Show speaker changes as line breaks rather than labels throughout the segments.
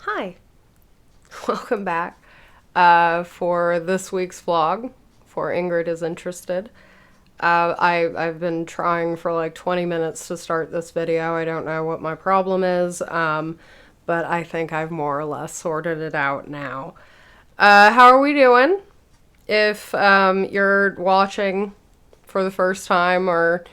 Hi, welcome back for this week's vlog, for Ingrid is interested. I've been trying for like 20 minutes to start this video. I don't know what my problem is, but I think I've more or less sorted it out now. How are we doing? If you're watching for the first time, or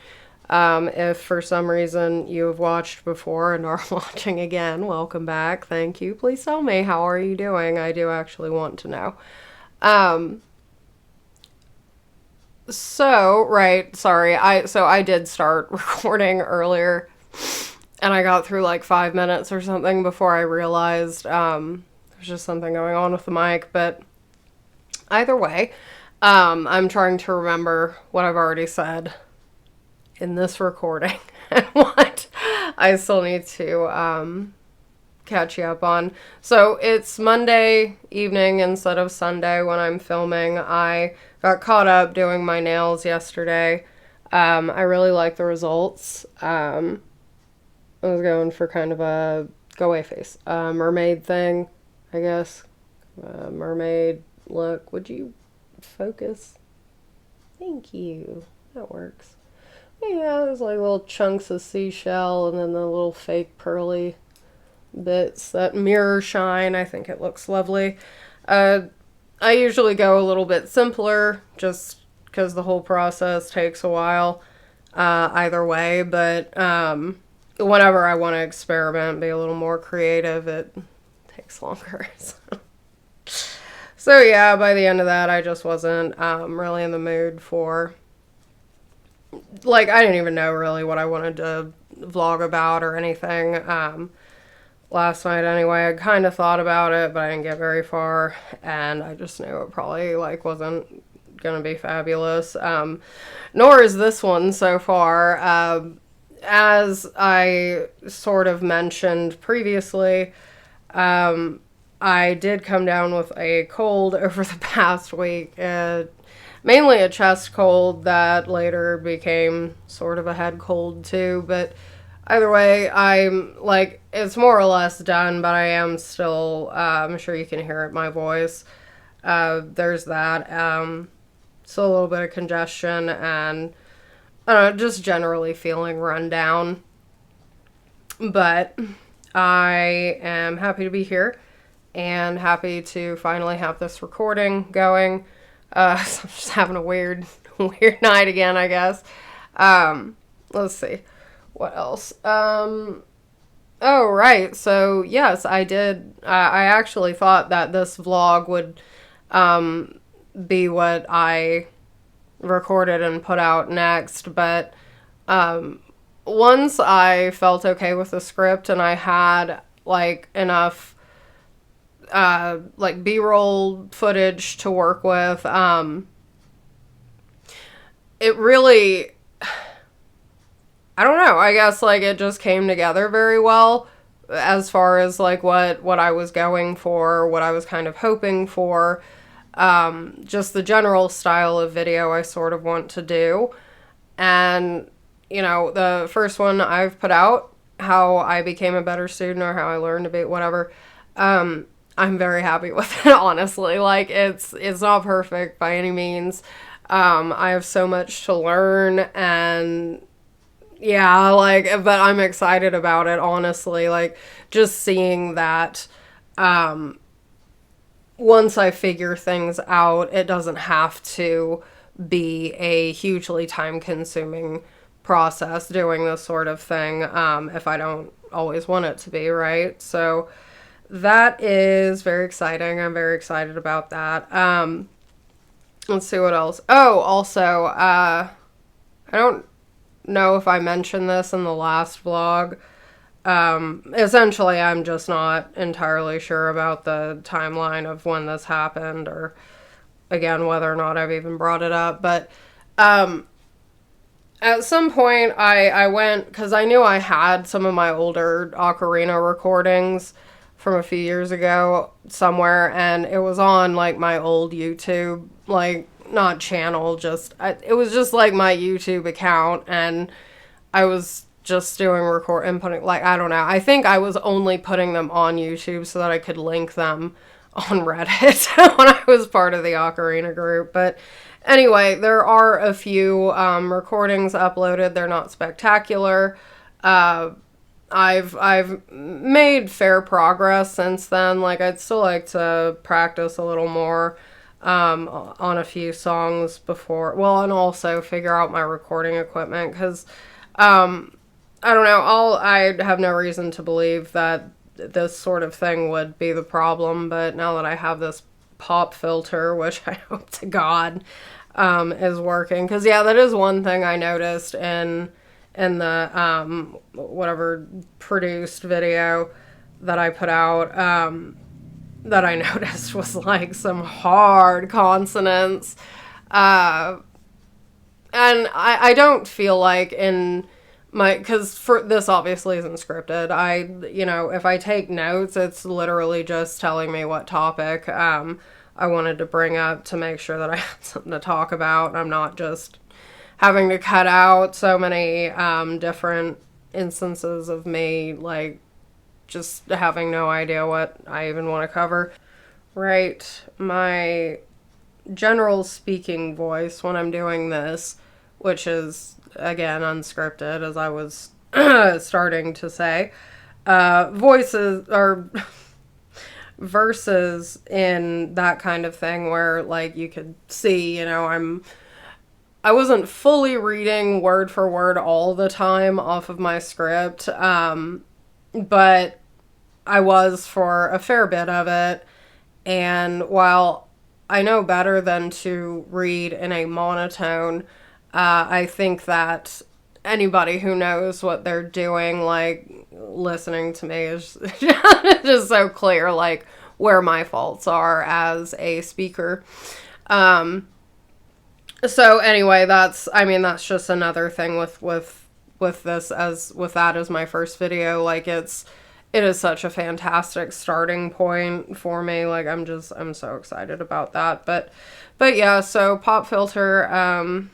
if for some reason you have watched before and are watching again, welcome back. Thank you. Please tell me, how are you doing? I do actually want to know. Um, sorry. I did start recording earlier, and I got through like 5 minutes or something before I realized there's just something going on with the mic. But either way, I'm trying to remember what I've already said in this recording and what I still need to catch you up on. So it's Monday evening instead of Sunday when I'm filming. I got caught up doing my nails yesterday. I really like the results. I was going for kind of a go away face, mermaid thing, I guess. Mermaid look. Would you focus? Thank you. That works. Yeah, there's like little chunks of seashell and then the little fake pearly bits that mirror shine. I think it looks lovely. I usually go a little bit simpler just because the whole process takes a while either way, but whenever I want to experiment, be a little more creative, it takes longer. So yeah, by the end of that, I just wasn't really in the mood for, like, I didn't even know really what I wanted to vlog about or anything. Last night anyway, I kind of thought about it, but I didn't get very far, and I just knew it probably like wasn't gonna be fabulous. Nor is this one so far. As I sort of mentioned previously, I did come down with a cold over the past week. Mainly a chest cold that later became sort of a head cold too, but either way, I'm like, it's more or less done, but I am still, I'm sure you can hear it, my voice. There's that. Still a little bit of congestion and, I don't know, just generally feeling run down. But I am happy to be here and happy to finally have this recording going. So I'm just having a weird night again, I guess. Let's see. What else? Oh, right. So, yes, I did. I actually thought that this vlog would be what I recorded and put out next. But once I felt okay with the script and I had, like, enough like B-roll footage to work with, it really, I don't know, I guess like it just came together very well as far as like what I was going for, what I was kind of hoping for, just the general style of video I sort of want to do. And, you know, the first one I've put out, how I became a better student or how I learned to be whatever, I'm very happy with it, honestly. Like, it's not perfect by any means. I have so much to learn, and yeah, like, but I'm excited about it, honestly. Like, just seeing that, once I figure things out, it doesn't have to be a hugely time-consuming process doing this sort of thing, if I don't always want it to be, right? So that is very exciting. I'm very excited about that. Let's see what else. Oh, also, I don't know if I mentioned this in the last vlog. Essentially, I'm just not entirely sure about the timeline of when this happened, or, again, whether or not I've even brought it up. But at some point, I went, because I knew I had some of my older ocarina recordings from a few years ago somewhere, and it was on like my old YouTube, like, not channel, just it was just like my YouTube account, and I was just doing record and putting, like, I don't know. I think I was only putting them on YouTube so that I could link them on Reddit when I was part of the Ocarina group. But anyway, there are a few recordings uploaded. They're not spectacular. I've made fair progress since then. Like, I'd still like to practice a little more on a few songs before. Well, and also figure out my recording equipment, because I don't know. I have no reason to believe that this sort of thing would be the problem, but now that I have this pop filter, which I hope to God is working, because yeah, that is one thing I noticed in the whatever produced video that I put out, that I noticed was like some hard consonants, and I don't feel like in because for this obviously isn't scripted. If I take notes, it's literally just telling me what topic I wanted to bring up to make sure that I had something to talk about. I'm not just having to cut out so many different instances of me, like, just having no idea what I even want to cover. Right, my general speaking voice when I'm doing this, which is, again, unscripted, as I was starting to say, voices or verses in that kind of thing where, like, you could see, I wasn't fully reading word for word all the time off of my script, but I was for a fair bit of it. And while I know better than to read in a monotone, I think that anybody who knows what they're doing, like, listening to me is just so clear, like, where my faults are as a speaker. So anyway, that's just another thing with this, as with that as my first video. Like, it is such a fantastic starting point for me. Like, I'm so excited about that. But yeah, so pop filter,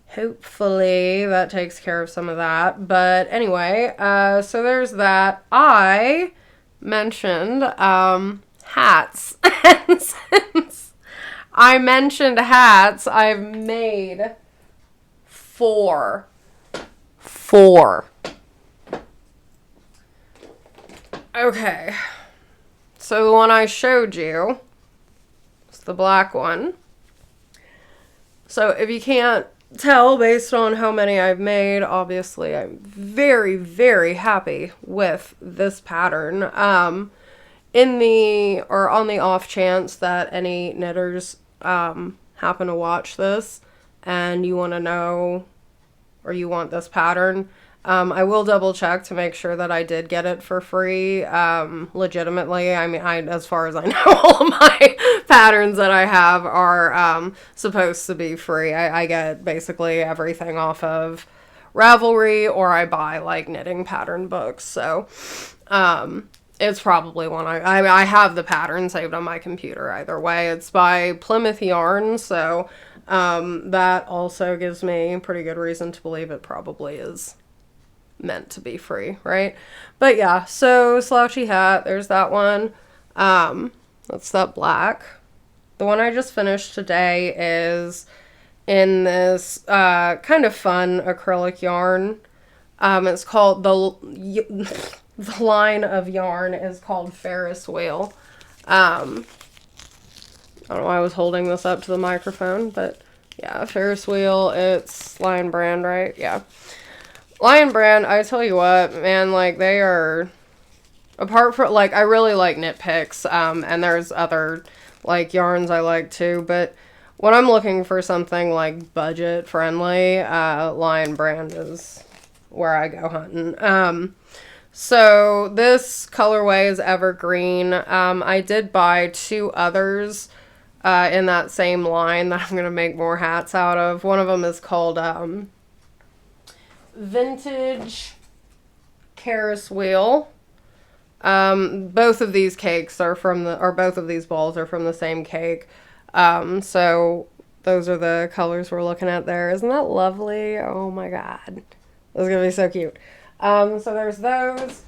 hopefully that takes care of some of that. But anyway, so there's that. I mentioned hats. And since I mentioned hats, I've made four. Okay. So the one I showed you is the black one. So if you can't tell based on how many I've made, obviously I'm very, very happy with this pattern. On the off chance that any knitters happen to watch this and you want to know, or you want this pattern, I will double check to make sure that I did get it for free, legitimately. I mean, as far as I know, all of my patterns that I have are supposed to be free. I get basically everything off of Ravelry, or I buy, like, knitting pattern books. So it's probably one I have the pattern saved on my computer either way. It's by Plymouth Yarn, so that also gives me pretty good reason to believe it probably is meant to be free, right? But yeah, so slouchy hat, there's that one. That's that black. The one I just finished today is in this kind of fun acrylic yarn. It's called the line of yarn is called Ferris Wheel. I don't know why I was holding this up to the microphone, but yeah, Ferris Wheel. It's Lion brand, right? Yeah. Lion brand, I tell you what, man, like, they are, apart from, like, I really like Knit Picks, and there's other, like, yarns I like too, but when I'm looking for something, like, budget friendly, Lion brand is where I go hunting. So this colorway is Evergreen. I did buy two others in that same line that I'm going to make more hats out of. One of them is called Vintage Ferris Wheel. Both of these cakes are both of these balls are from the same cake. So those are the colors we're looking at there. Isn't that lovely? Oh my God. It's gonna be so cute. So there's those.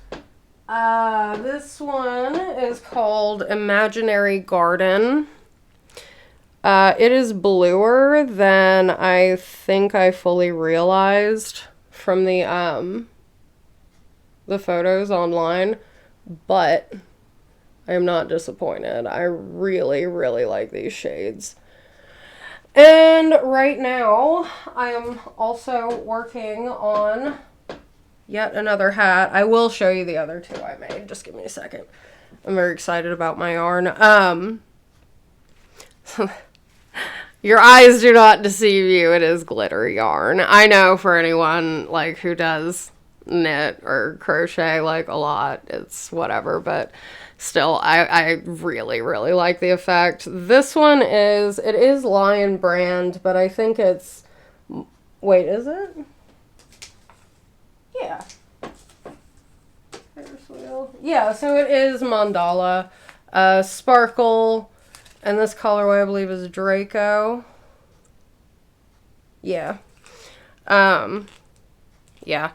This one is called Imaginary Garden. It is bluer than I think I fully realized from the photos online, but I am not disappointed. I really, really like these shades. And right now, I am also working on yet another hat. I will show you the other two I made. Just give me a second. I'm very excited about my yarn. Your eyes do not deceive you. It is glitter yarn. I know for anyone like who does knit or crochet like a lot, it's whatever, but still I really, really like the effect. This one it is Lion brand, but I think it's, wait, is it? Yeah. Ferris wheel. Yeah, so it is Mandala, Sparkle, and this colorway I believe is Draco. Yeah. Yeah.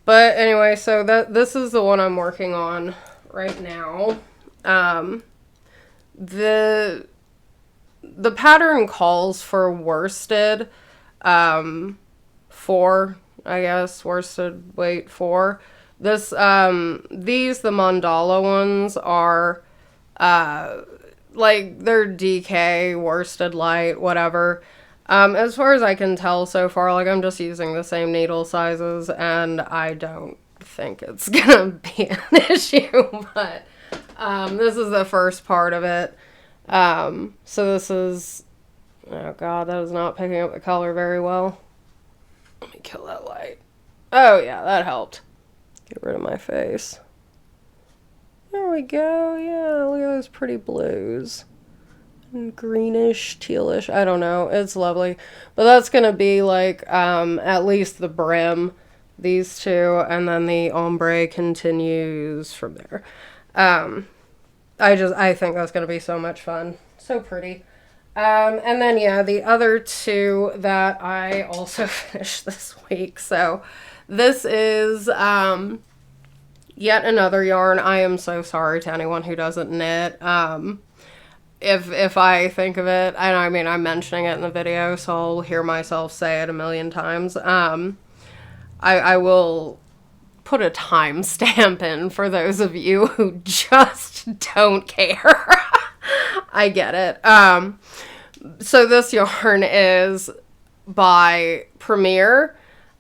But anyway, so this is the one I'm working on right now. The pattern calls for worsted, 4, I guess, worsted weight 4. This, these, the mandala ones are, like, they're DK, worsted light, whatever. As far as I can tell so far, like, I'm just using the same needle sizes, and I don't think it's gonna be an issue, but, this is the first part of it. So this is, oh god, that is not picking up the color very well. Let me kill that light. Oh yeah, that helped. Get rid of my face. There we go. Yeah, look at those pretty blues. And greenish, tealish. I don't know. It's lovely. But that's going to be like at least the brim. These two. And then the ombre continues from there. I think that's going to be so much fun. So pretty. And then, yeah, the other two that I also finished this week. So this is yet another yarn. I am so sorry to anyone who doesn't knit. If I think of it, and I mean, I'm mentioning it in the video, so I'll hear myself say it a million times. I will put a timestamp in for those of you who just don't care. I get it. So this yarn is by Premier.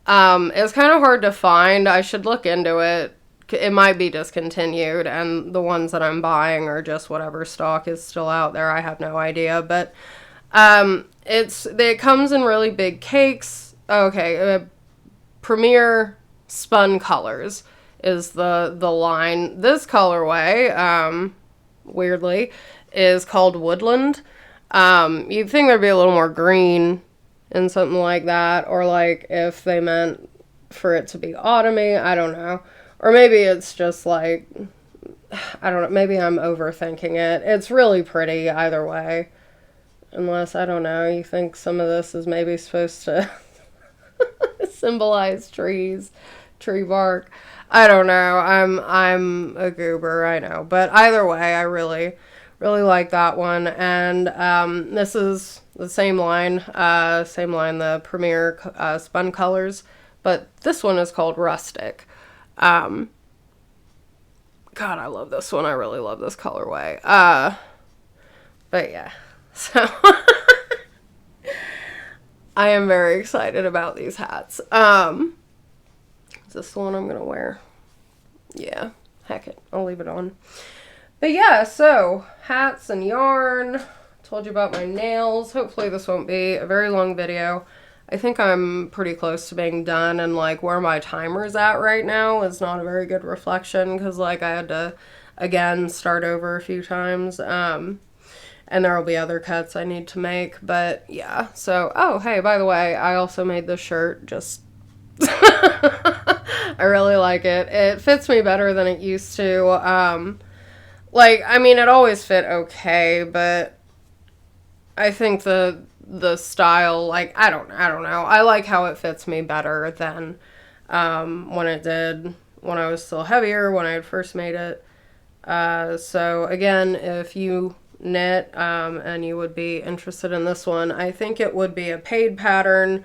It's kind of hard to find. I should look into it. It might be discontinued, and the ones that I'm buying are just whatever stock is still out there. I have no idea, but it comes in really big cakes. Okay, Premier Spun Colors is the line. This colorway, weirdly, is called Woodland. You'd think there'd be a little more green in something like that, or like if they meant for it to be autumny, I don't know. Or maybe it's just like, I don't know, maybe I'm overthinking it. It's really pretty either way. Unless, I don't know, you think some of this is maybe supposed to symbolize trees, tree bark. I don't know. I'm a goober, I know. But either way, I really, really like that one. And this is the same line, the Premier Spun Colors. But this one is called Rustic. God, I love this one. I really love this colorway. But yeah, so I am very excited about these hats. Is this the one I'm gonna wear? Yeah, heck it, I'll leave it on. But yeah, so hats and yarn. Told you about my nails. Hopefully this won't be a very long video. I think I'm pretty close to being done, and like where my timer's at right now is not a very good reflection because like I had to again start over a few times, and there will be other cuts I need to make. But yeah, so oh hey, by the way, I also made this shirt. Just I really like it. It fits me better than it used to. Like, I mean, it always fit okay, but I think the style, like, I don't know. I like how it fits me better than when I was still heavier, when I had first made it. So again, if you knit and you would be interested in this one, I think it would be a paid pattern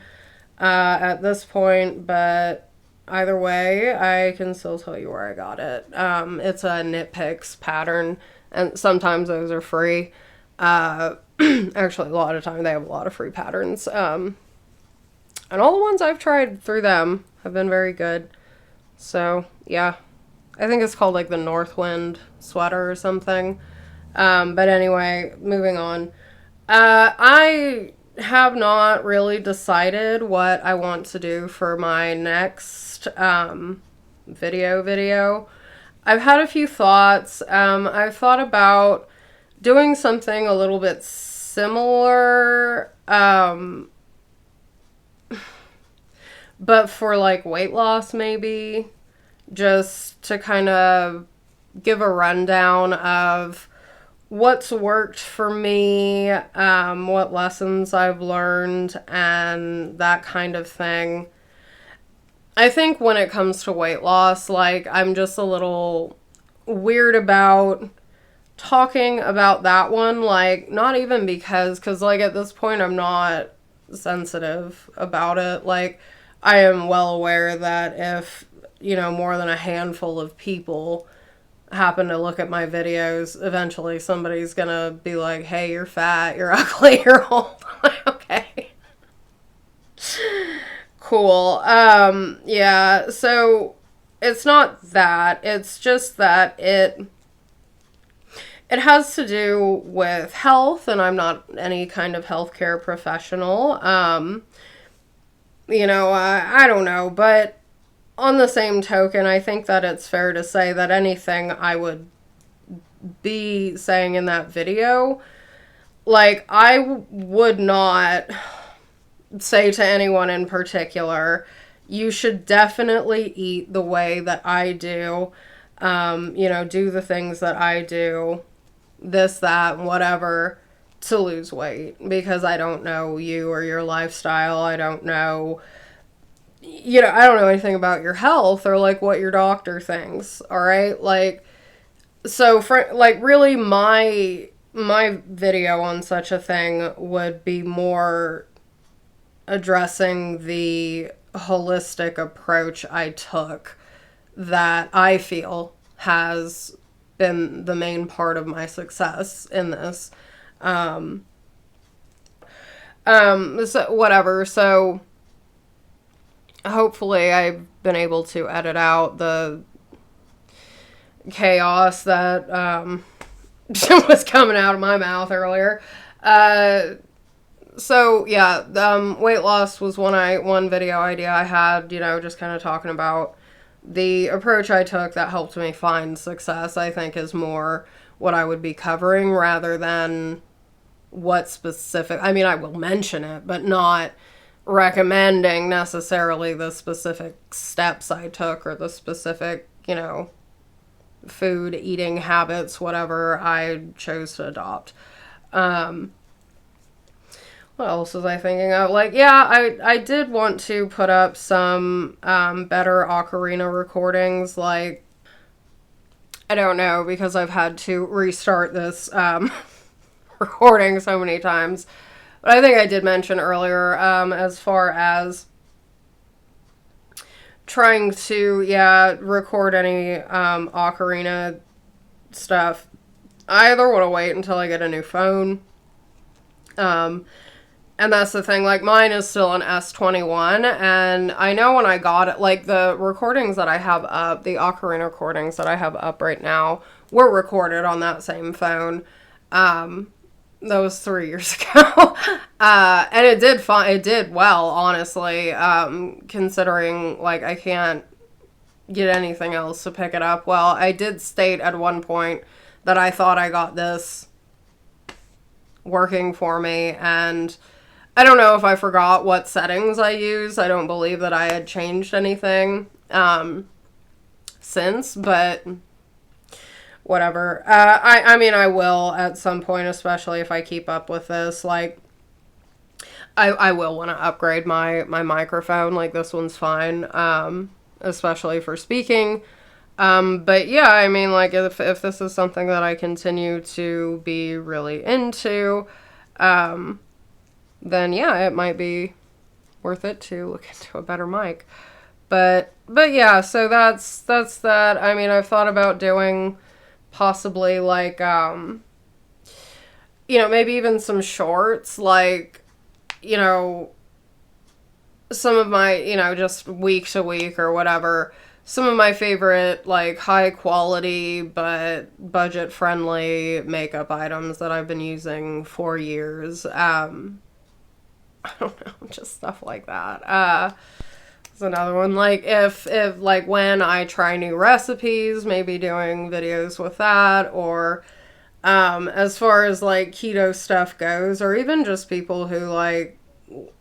at this point, but either way, I can still tell you where I got it. It's a Knit Picks pattern, and sometimes those are free. Actually, a lot of time they have a lot of free patterns. And all the ones I've tried through them have been very good. So, yeah. I think it's called like the Northwind sweater or something. But anyway, moving on. I have not really decided what I want to do for my next video. I've had a few thoughts. I've thought about doing something a little bit similar, but for like weight loss maybe, just to kind of give a rundown of what's worked for me, what lessons I've learned, and that kind of thing. I think when it comes to weight loss, like, I'm just a little weird about talking about that one, like, not even because like, at this point, I'm not sensitive about it. Like, I am well aware that if, more than a handful of people happen to look at my videos, eventually somebody's gonna be like, hey, you're fat, you're ugly, you're old. Okay. Cool. Yeah, so it's not that. It's just that it has to do with health, and I'm not any kind of healthcare professional. I don't know, but on the same token, I think that it's fair to say that anything I would be saying in that video, like, I would not say to anyone in particular, you should definitely eat the way that I do, do the things that I do, this, that, whatever, to lose weight, because I don't know you or your lifestyle. I don't know, I don't know anything about your health or like what your doctor thinks. All right. Like, so for like, really my video on such a thing would be more addressing the holistic approach I took that I feel has been the main part of my success in this. So whatever. So hopefully I've been able to edit out the chaos that was coming out of my mouth earlier. So yeah, weight loss was one video idea I had, just kind of talking about the approach I took that helped me find success. I think is more what I would be covering rather than what specific, I mean, I will mention it, but not recommending necessarily the specific steps I took or the specific, food eating habits, whatever I chose to adopt. What else was I thinking of? Like, yeah, I did want to put up some better ocarina recordings. Like, I don't know, because I've had to restart this recording so many times. But I think I did mention earlier, as far as trying to, record any ocarina stuff, I either want to wait until I get a new phone. And that's the thing, like, mine is still an S21, and I know when I got it, like, the recordings that I have up, the ocarina recordings that I have up right now, were recorded on that same phone. That was 3 years ago. And it did well, honestly, considering, like, I can't get anything else to pick it up. Well, I did state at one point that I thought I got this working for me, and I don't know if I forgot what settings I used. I don't believe that I had changed anything since, but whatever. I mean, I will at some point, especially if I keep up with this. Like, I will want to upgrade my microphone. Like, this one's fine. especially for speaking. But yeah, I mean, like, if this is something that I continue to be really into, then yeah, it might be worth it to look into a better mic. But yeah, so that's that. I mean, I've thought about doing possibly like, maybe even some shorts, like, some of my, just week to week or whatever, some of my favorite, like, high quality but budget friendly makeup items that I've been using for years. I don't know, just stuff like that. It's another one. Like, if like, when I try new recipes, maybe doing videos with that, or as far as like keto stuff goes, or even just people who like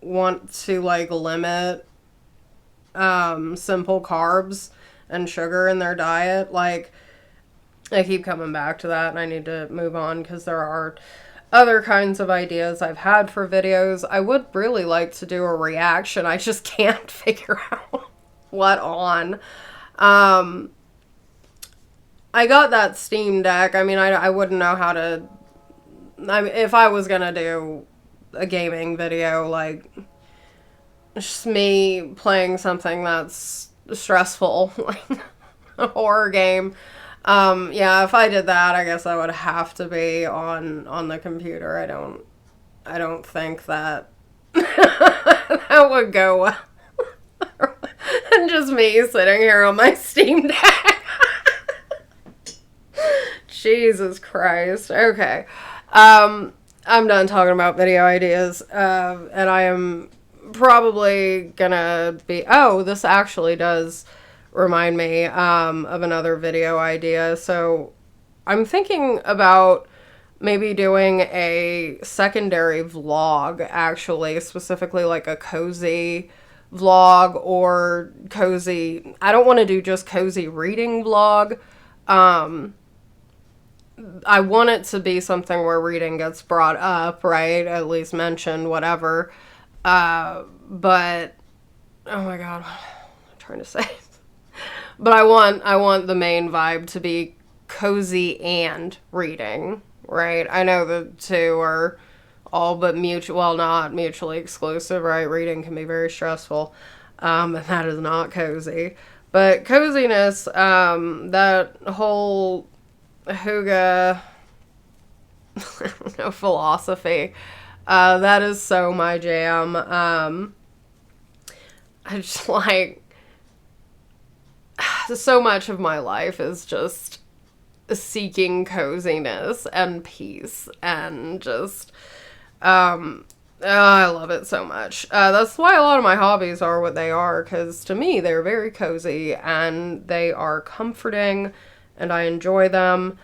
want to like limit simple carbs and sugar in their diet. Like, I keep coming back to that, and I need to move on because there are other kinds of ideas I've had for videos. I would really like to do a reaction. I just can't figure out what on. I got that Steam Deck. I mean, I wouldn't know how to... I mean, if I was gonna do a gaming video, like, just me playing something that's stressful, like a horror game, yeah, if I did that, I guess I would have to be on the computer. I don't think that that would go well. And just me sitting here on my Steam Deck. Jesus Christ. Okay. I'm done talking about video ideas. And I am probably gonna be... Oh, this actually does remind me of another video idea. So I'm thinking about maybe doing a secondary vlog, actually, specifically like a cozy vlog or cozy... I don't want to do just cozy reading vlog. I want it to be something where reading gets brought up, right? At least mentioned, whatever. But, oh my God, what am I trying to say? But I want the main vibe to be cozy and reading, right? I know the two are all but not mutually exclusive, right? Reading can be very stressful, and that is not cozy. But coziness, that whole hygge, I don't know, philosophy, that is so my jam. I just like... So much of my life is just seeking coziness and peace and just, I love it so much. That's why a lot of my hobbies are what they are, because to me, they're very cozy and they are comforting and I enjoy them.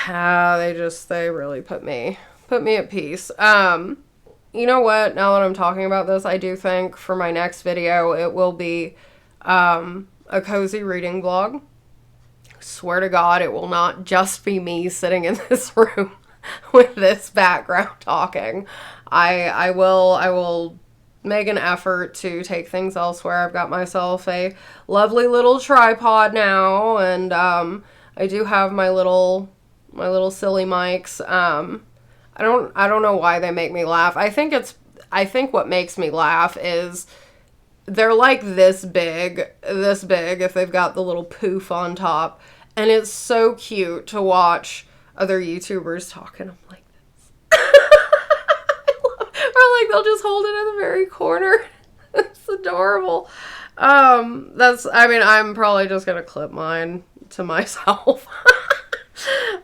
They really put me at peace. You know what? Now that I'm talking about this, I do think for my next video, it will be, a cozy reading vlog. Swear to God, it will not just be me sitting in this room with this background talking. I will make an effort to take things elsewhere. I've got myself a lovely little tripod now, and I do have my little silly mics. I don't know why they make me laugh. I think what makes me laugh is they're like this big, if they've got the little poof on top. And it's so cute to watch other YouTubers talking. I'm like this. Or like they'll just hold it in the very corner. It's adorable. I'm probably just gonna clip mine to myself.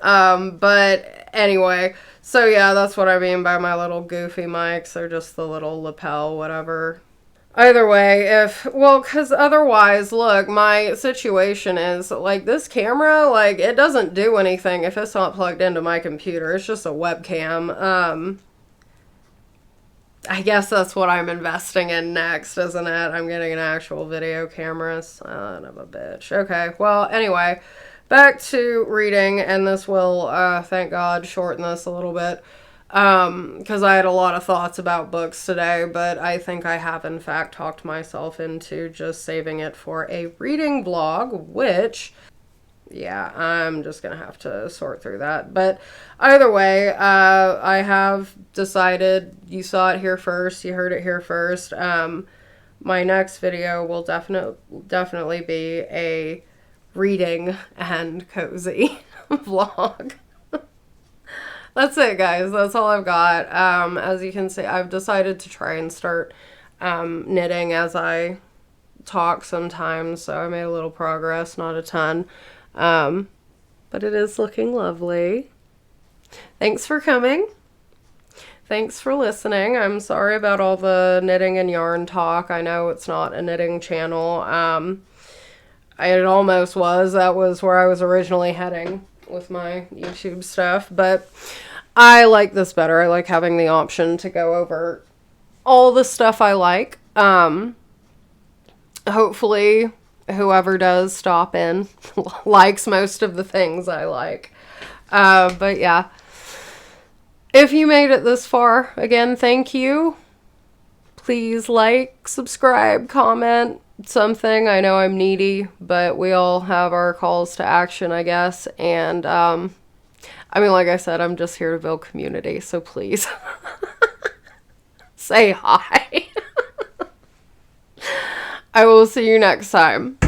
But anyway, so yeah, that's what I mean by my little goofy mics. They're just the little lapel, whatever. Either way, because otherwise, look, my situation is, like, this camera, like, it doesn't do anything if it's not plugged into my computer. It's just a webcam. I guess that's what I'm investing in next, isn't it? I'm getting an actual video camera. Son of a bitch. Okay, well, anyway, back to reading, and this will, thank God, shorten this a little bit. because I had a lot of thoughts about books today, but I think I have in fact talked myself into just saving it for a reading vlog, which, yeah, I'm just gonna have to sort through that. But either way, I have decided, you saw it here first, you heard it here first. My next video will definitely be a reading and cozy vlog. That's it, guys. That's all I've got. As you can see, I've decided to try and start knitting as I talk sometimes, so I made a little progress, not a ton. But it is looking lovely. Thanks for coming. Thanks for listening. I'm sorry about all the knitting and yarn talk. I know it's not a knitting channel. It almost was. That was where I was originally heading with my YouTube stuff. But I like this better. I like having the option to go over all the stuff I like. Hopefully, whoever does stop in likes most of the things I like. But yeah. If you made it this far, again, thank you. Please like, subscribe, comment, something. I know I'm needy, but we all have our calls to action, I guess. And, I mean, like I said, I'm just here to build community, so please say hi. I will see you next time.